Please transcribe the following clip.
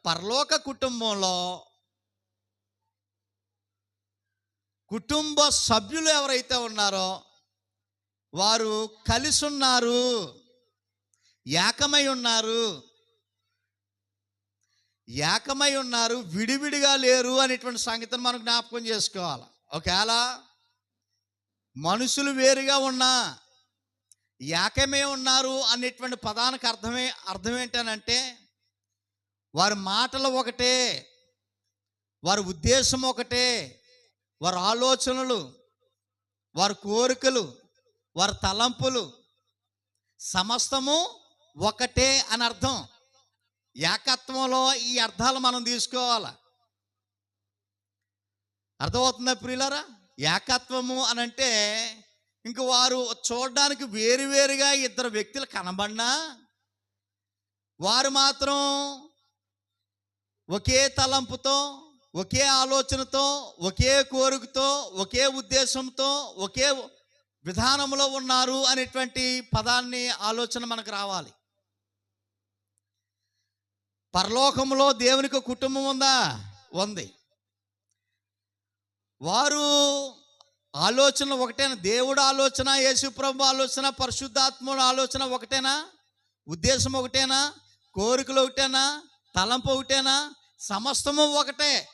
పరలోక కుటుంబంలో కుటుంబ సభ్యులు ఎవరైతే ఉన్నారో వారు కలిసి ఉన్నారు, ఏకమై ఉన్నారు. ఏకమై ఉన్నారు, విడివిడిగా లేరు అనేటువంటి సంగతిని మనం జ్ఞాపకం చేసుకోవాలి. ఒకవేళ మనుషులు వేరుగా ఉన్నా ఏకమే ఉన్నారు అనేటువంటి పదానికి అర్థం ఏంటనంటే వారి మాటలు ఒకటే, వారి ఉద్దేశం ఒకటే, వారి ఆలోచనలు, వారి కోరికలు, వారి తలంపులు సమస్తము ఒకటే అని అర్థం. ఏకత్వంలో ఈ అర్థాలు మనం తీసుకోవాలి. అర్థమవుతుందా ప్రియులారా? ఏకత్వము అని అంటే ఇంక వారు చూడడానికి వేరువేరుగా ఇద్దరు వ్యక్తులు కనబడినా వారు మాత్రం ఒకే తలంపుతో, ఒకే ఆలోచనతో, ఒకే కోరికతో, ఒకే ఉద్దేశంతో, ఒకే విధానంలో ఉన్నారు అనేటువంటి పదాన్ని ఆలోచన మనకు రావాలి. పరలోకంలో దేవునికి కుటుంబం ఉందా? ఉంది. వారు ఆలోచన ఒకటేనా? దేవుడు ఆలోచన, యేసుప్రభు ఆలోచన, పరిశుద్ధాత్ముడు ఆలోచన ఒకటేనా? ఉద్దేశం ఒకటేనా? కోరికలు ఒకటేనా? తలంపు ఒకటేనా? సమస్తము ఒకటే.